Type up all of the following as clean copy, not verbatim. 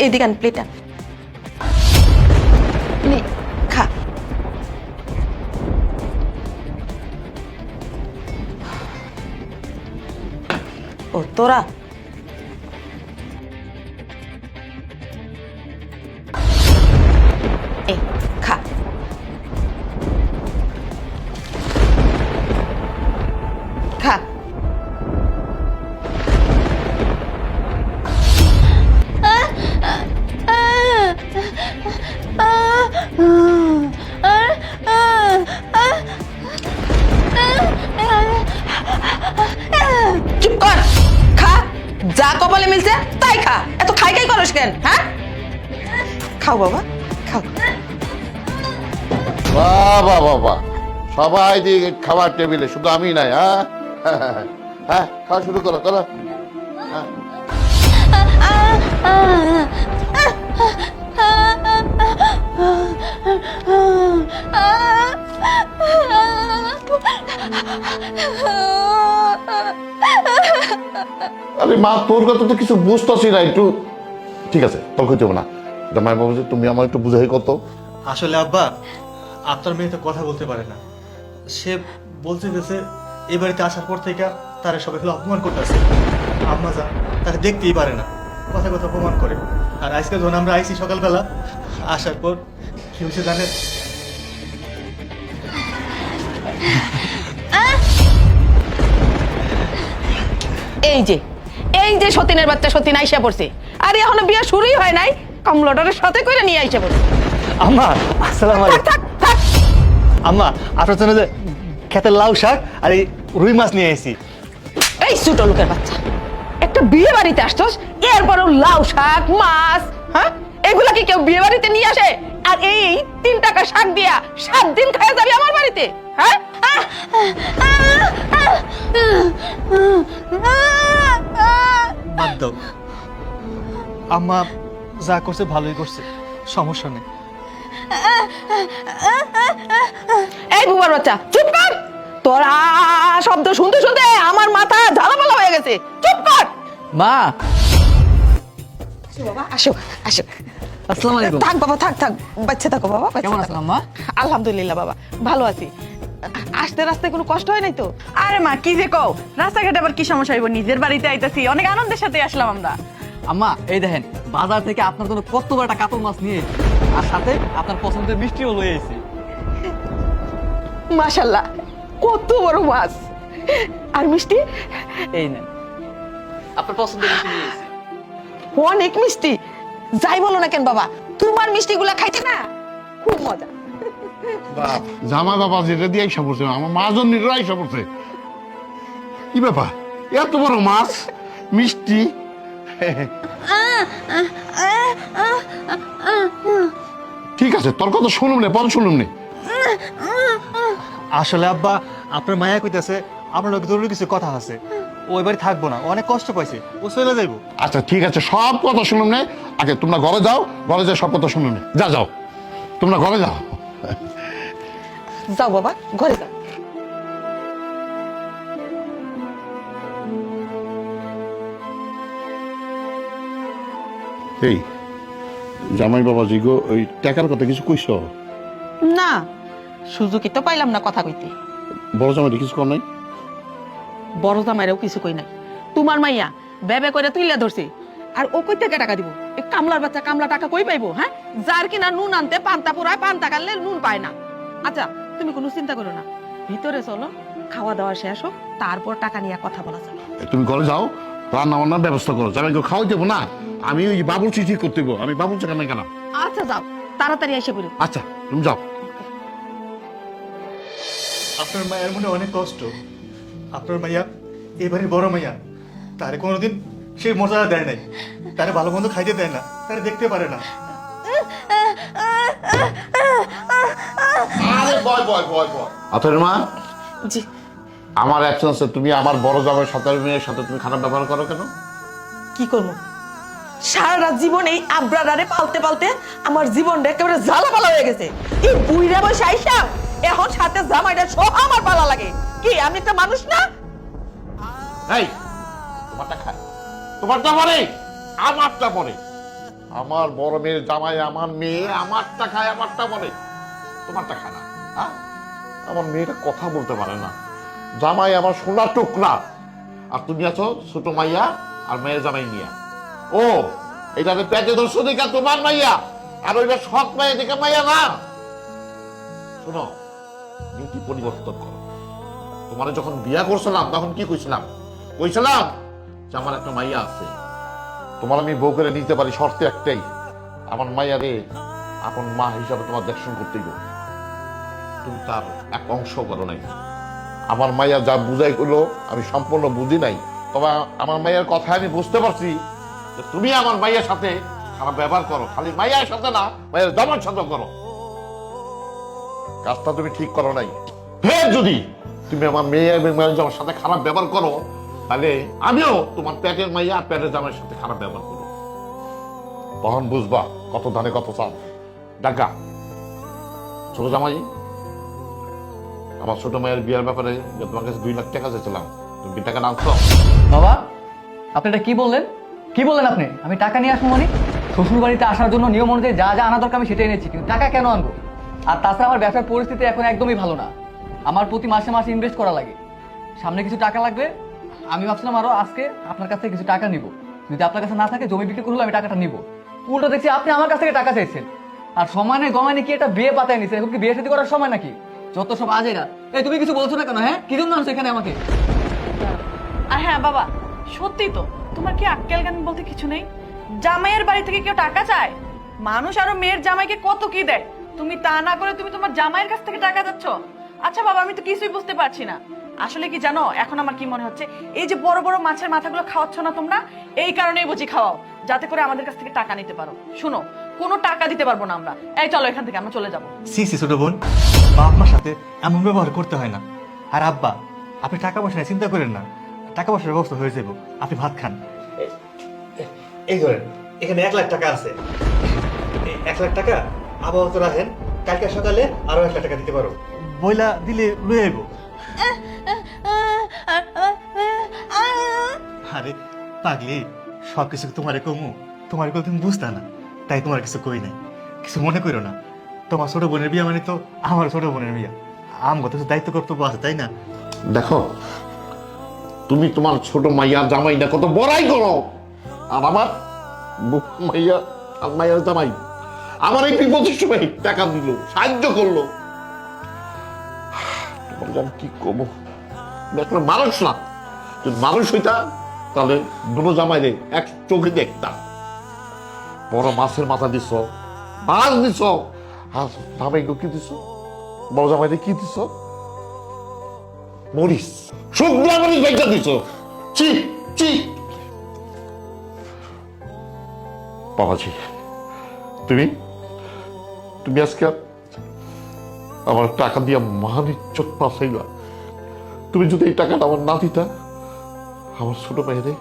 এইদিকে আন প্লেটটা নে খা। ও তোরা এই খা। খা। চুপ কর, খা। যা কপালে মিলছে তাই খা। এত খাই খাই করস কেন? হ্যাঁ, খাও বাবা খাও। বাবা বাবা, সবাই দিয়ে খাবার টেবিলে, শুধু আমি নাই। হ্যাঁ হ্যাঁ, খাওয়া শুরু করো করো। হ্যাঁ। আরে মা, তোর কথা তো কিছু বুঝতেছি না একটু। ঠিক আছে, তোর হইতে হবে না। জামাই বাবু, তুমি আমার একটু বুঝাই কত। আসলে আব্বা, আপনার মেয়ে তো কথা বলতে পারে না। সে বলতে গেছে এই বাড়িতে আসার পর থেকে তারা সবাই হলো অপমান করতেছে। আম্মা যা তাকে দেখতেই পারে না, কথা কথা অপমান করে। আর আজকে যখন আমরা আইসি সকালবেলা, আসার পর কি হয়েছে জানেন? এই যে সতীনের বাচ্চা সতীন আইসা পড়ছে। আর এখনো বিয়ে শুরুই হয় নাই, কমলাটারের সাথে করে নিয়ে আইসা পড়ছে। আম্মা আসসালামু আলাইকুম। থাক থাক। আম্মা, আপনার জন্য যে খেতের লাউ শাক আর এই রুই মাছ নিয়ে এসেছি। এই ছোট লোকের বাচ্চা, একটা বিয়ে বাড়িতে আসছস, এরপরও লাউ শাক মাছ, হ্যাঁ এগুলা কি কেউ বিয়ে বাড়িতে নিয়ে আসে? আর এই 3 টাকা শাক দিয়া 7 দিন খাওয়া যাবে আমার বাড়িতে? হ্যাঁ, বাদ দাও আম্মা, যা করছে ভালোই করছে, সমস্যা নেই। এই বুবার বাচ্চা চুপ কর। তোর শব্দ শুনতে শুনতে আমার মাথা ঝালাপালা হয়ে গেছে। চুপ কর। মা, আসো বাবা, আসো আসো। আসসালামু আলাইকুম। থাক বাবা, থাক থাক, বাচ্চা থাকো বাবা, বাচ্চা কেমন থাকো। আছেন আম্মা? আলহামদুলিল্লাহ বাবা, ভালো আছি। আসতে রাস্তায় কোনো কষ্ট হয় নাই তো? আরে মা, কি যে কও, রাস্তাঘাটে আবার কি সমস্যা হইব? নিজের বাড়িতে আইতাছি, অনেক আনন্দের সাথে আসলাম আমরা। আম্মা, এই দেখেন বাজার থেকে আপনার জন্য কত বড় একটা কাতল মাছ নিয়ে এসেছি, আর সাথে আপনার পছন্দের মিষ্টিও লয়ে এসেছি। মাশাআল্লাহ, কত বড় মাছ আর মিষ্টি। এই নেন, আপনার পছন্দের মিষ্টি নিয়ে এসেছি। অনেক মিষ্টি। যাই বলো না কেন বাবা, তোমার মিষ্টিগুলা খাইতে না খুব মজা। জামাই বাবা যেটা দিয়ে আইসা পড়ছে, আমার মা জন্য আইসা পড়ছে। কি ব্যাপার, এত বড় মাছ, মিষ্টি? ঠিক আছে, তোর কথা শুনুম নে, পরে শুনুম নে। আসলে আব্বা, আপনার মায়া কইতাছে আপনার লোক জরুরি কিছু কথা আছে, ও এবারে থাকবো না, অনেক কষ্ট পাইছে, ও চলে যাইবো। আচ্ছা ঠিক আছে, সব কথা শুনুম নে। আগে তোমরা ঘরে যাও, ঘরে যাও সব কথা শুনুম নে। যা যাও, তোমরা ঘরে যাও। যাও বাবা, ঘরে যাও। এই জামাই বাবা জিগো, ওই টাকার কথা কিছু কইছ? না, সুযোগই তো পাইলাম না কথা কইতে। বড় জামাই কিছু কর নাই? বড় জামাইরাও কিছু কই নাই। তোমার মাইয়া বেবে করে তুইলা ধরছে। আর ও কই থেকে টাকা দিব? এই কামলার বাচ্চা কামলা টাকা কই পাইবো? হ্যাঁ, যার কিনা নুন আনতে পান্তা পুরায়, পান্তা কাটলে নুন পায় না। আচ্ছা তুমি কোনো চিন্তা করো না, ভিতরে চলো, খাওয়া দাওয়া শেষ হোক, তারপর টাকা নিয়ে কথা বলা যাবে। তুমি ঘরে যাও, রান্না বান্নার ব্যবস্থা করো। জামাইকে খাওয়াই দেবো না, আমি ওই বাবুর্চি ঠিক করতে হইবো। আমি বাবুর্চি কেন কেন? আচ্ছা যাও, তাড়াতাড়ি এসে পড়ো। আচ্ছা তুমি যাও। আপনার মায়ের মনে অনেক কষ্ট। আপনার মাইয়া এবারে বড় মাইয়া, তারে কোনোদিন সে মর্যাদা দেয় নাই, তারে ভালো মন্দ খাইতে দেয় না, তারে দেখতে পারে না। আরে বয় বয় বয় বয়। আতর মা, জি। আমার অ্যাবসেন্সে তুমি আমার বড় জামাইয়ের সাথে, মেয়ের সাথে তুমি খারাপ ব্যবহার করো কেন? কি করবো, সারা জীবন এই আব্রাডারে পালতে পালতে আমার জীবনটা একেবারে জ্বালাপালা হয়ে গেছে। এই বুইরা বসে আইসা এখন সাথে জামাইটা সহ আমার পালা লাগে। কি আমি একটা মানুষ না? এই তোমারটা খায়, তোমারটা পরে, আমারটা পরে। আমার বড় মেয়ের জামাই আমার মেয়ে আমারটা খায় আমারটা বলে, তোমারটা খায় না। হ্যাঁ, আমার মেয়েটা কথা বলতে পারে না, জামাই আমার সোনার টুকরা, আর তুমি আছো ছোট মাইয়া আর মেয়ের জামাই নিয়া। ও এটাকে পেটে ধরছো দেখা তোমার মাইয়া, আর ওইটা সৎ মাইয়া দেখে মাইয়া না। শোনো, নীতি পরিবর্তন করো। তোমার যখন বিয়া করছিলাম তখন কি কইছিলাম? কইছিলাম যে আমার একটা মাইয়া আছে, তোমার আমি বউ করে নিতে পারি, শর্তে একটাই, আমার মাইয়া রে আপন মা হিসাবে তোমার দেখশন করতেই হবে। তুমি তার এক অংশ করো নাই। আমার মাইয়া যা বুঝাই করলো আমি সম্পূর্ণ বুঝি নাই, তবে আমার মাইয়ার কথা আমি বুঝতে পারছি যে তুমি আমার মাইয়ার সাথে খারাপ ব্যবহার করো, খালি মাইয়ার সাথে না, মাইয়ার জামার সাথে করো। কাজটা তুমি ঠিক করো নাই। ফের যদি তুমি আমার মেয়ে এবং মায়ের জামার সাথে খারাপ ব্যবহার করো, তাহলে আমিও তোমার পেটের মাইয়া আর পেটের জামার সাথে খারাপ ব্যবহার করবো। তখন বুঝবা কত ধানে কত চাল। ডাকা ছোট জামাই, আমার ছোট মায়ের বিয়ের ব্যাপারে যে তোমার কাছে 2 লাখ টাকা চাইছিলাম, তুমি কি টাকা আনছো? বাবা, আপনি এটা কি বললেন? কি বললেন আপনি? আমি টাকা নিয়ে আসবো মানে? শ্বশুর বাড়িতে আসার জন্য নিয়ম অনুযায়ী যা যা আনা দরকার আমি সেটাই এনেছি, কিন্তু টাকা কেন আনবো? আর তাছাড়া আমার ব্যবসার পরিস্থিতি এখন একদমই ভালো না, আমার প্রতি মাসে মাসে ইনভেস্ট করা লাগে, সামনে কিছু টাকা লাগবে। আমি ভাবছিলাম আরো আজকে আপনার কাছ থেকে কিছু টাকা নিব, যদি আপনার কাছে না থাকে জমি বিক্রি করলে আমি টাকাটা নিব। উল্টো দেখছি আপনি আমার কাছ থেকে টাকা চাইছেন, আর সময় নেই গমায় কি একটা বিয়ে পাতায় নিছে, এখন কি বিয়ে শাদী করার সময় নাকি? যত সব আজেরা। এই তুমি কিছু বলছো না কেন? হ্যাঁ, কি জন্য আনছো এখানে আমাকে? আর হ্যাঁ বাবা, সত্যি তো, তোমার কি আক্কেল জ্ঞান বলতে কিছু নেই? জামাইয়ের বাড়ি থেকে কেউ টাকা চায়? মানুষ আরো মেয়ের জামাইকে কত কি দেয়, তুমি তা না করে তুমি তোমার জামাইয়ের কাছ থেকে টাকা যাচ্ছ? আচ্ছা বাবা, আমি তো কিছুই বুঝতে পারছি না। আসলে কি জানো, এখন আমার কি মনে হচ্ছে, এই যে বড় বড় মাছের মাথাগুলো খাওয়াচ্ছ না তোমরা, এই কারণেই বুঝি খাওয়াও, যাতে করে আমাদের কাছ থেকে টাকা নিতে পারো। শুনো, কোনো টাকা দিতে পারবো না আমরা। এই চলো এখান থেকে, আমরা চলে যাবো। সি সি ছোট বোন, বাপ মার সাথে এমন ব্যবহার করতে হয় না। আর আব্বা, আপনি টাকা পয়সা নিয়ে চিন্তা করেন না, টাকা পয়সার ব্যবস্থা হয়ে যাবো, আপনি ভাত খান। এই ধরেন, এখানে 1 লাখ টাকা আছে, 1 লাখ টাকা আপাতত রাখেন, কালকে সকালে আরো 1 লাখ টাকা দিতে পারো, বইলা দিলে লয়ে আইবো। আরে পাগলি, সবকিছু তোমারে কমু, তোমার কথা তুমি বুঝতা না, তাই তোমার কিছু কই নাই, কিছু মনে করো না। তোমার ছোট বোনের বিয়া মানে তো আমার ছোট বোনের বিয়া, আমার তো দায়িত্ব কর্তব্য আছে, তাই না? দেখো, তুমি তোমার ছোট মাইয়া জামাইটা কত বড়াই করো, আর আমার মাইয়া আর মাইয়ার জামাই আমার এই বিপদের সময় টাকা দিল, সাহায্য করলো। তোমার আমি কি করবো? একটা মানুষ না, যদি মানুষ হইতা তাহলে দুটো জামাইরে এক চোখে দেখতাম। বড় মাছের মাথা দিছ, মাছ দিছ, আর জামাইকে কি দিছ? বড় জামাইরে কি দিছ? মরিস, শুকনা মরিস ভাইটা দিছ। চি চি বাবাজি, তুমি তুমি আজকে আমার টাকা দিয়ে মান ইজ্জত পাঠাইলা। তুমি যদি এই টাকাটা আমার না দিতা, আমার ছোট মেয়েদের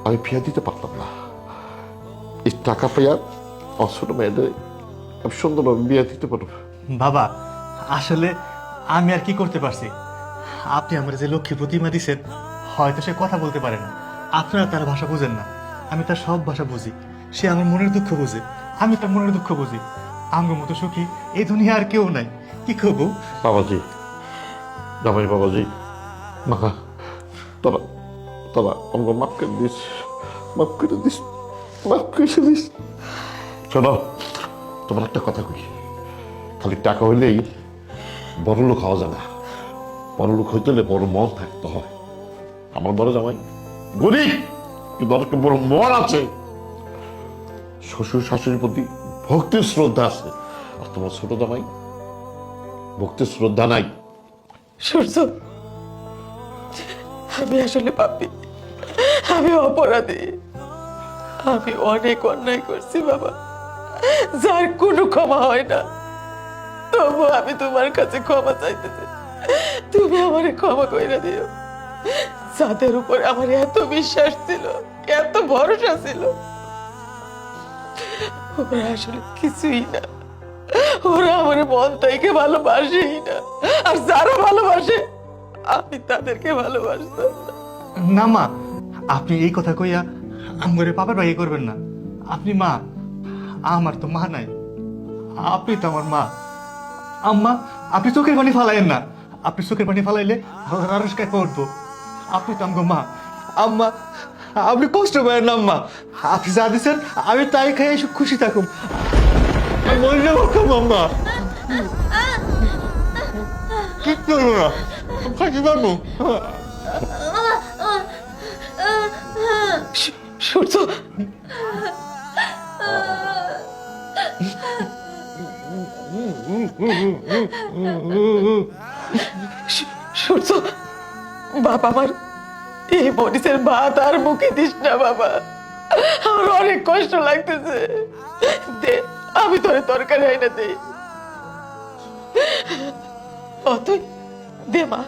আমি বিয়ে দিতে পারতাম না। এই টাকা পাইয়া আমার ছোট মেয়েদের আমি সুন্দরভাবে বিয়ে দিতে পারবো। বাবা, আসলে আমি আর কি করতে পারছি, আপনি আমার যে লক্ষ্মী প্রতিমা দিছেন, হয়তো সে কথা বলতে পারে না, আপনারা তার ভাষা বুঝেন না, আমি তার সব ভাষা বুঝি। সে আমার মনের দুঃখ বুঝে, আমি তার মনের দুঃখ বুঝি। আমার মতো সুখী এই দুনিয়া আর কেউ নাই। কি করবো? বাবাজি, জামাই বাবাজি, মা, তোরা তোরা আমাকে মাফ করে দিস, মাফ করে দিস, মাফ করে দিস। শোনো, তোমার একটা কথা কই, খালি টাকা হইলেই বড় লোক হওয়া যায় না, বড় লোক হইতে হলে বড় মন থাকতে হয়। আমার বড় জামাই গরিব, কিন্তু অনেক বড় মন আছে, শ্বশুর শাশুড়ির প্রতি ভক্তির শ্রদ্ধা আছে। আর তোমার ছোট জামাই ভক্তির শ্রদ্ধা নাই। সূর্য, আমি আসলে পাপী, আমি অপরাধী, আমি অনেক অন্যায় করছি বাবা, যার কোনো ক্ষমা হয় না। তবু আমি তোমার কাছে ক্ষমা চাইতেছি, তুমি আমারে ক্ষমা কইরা দিও। যাদের উপর আমার এত বিশ্বাস ছিল, এত ভরসা ছিল, ওরা আসলে কিছুই না, ওরা আমার মন থেকে ভালোবাসেই না, আর যারা ভালোবাসে আমি তাদেরকে ভালোবাসতাম না। না মা, আপনি এই কথা কইয়া আমগরে পাপের ভাই করবেন না। আপনি মা, আমার তো মা নাই, আপনি তো আমার মা। আম্মা, আপনি চোখের পানি ফালাইয়েন না, আপনি চোখের পানি ফালাইলে আরস কায় পড়বো। আপনি তো আমাকে মা। আম্মা, আপনি কষ্ট পাবেন না আম্মা, আপনি যা দিচ্ছেন আমি তাই খাই খুশি থাকুম। মরে যাবো আম্মা, কি করবো না, খাইতে পারবো। সূর্য, সূর্য, বাবা আমার এই মরিচের ভাত আর মুখে দিস না বাবা, আমার অনেক কষ্ট লাগতেছে। দে, আমি তোরে তরকারি আইনা দেই। ও তুই দে মা,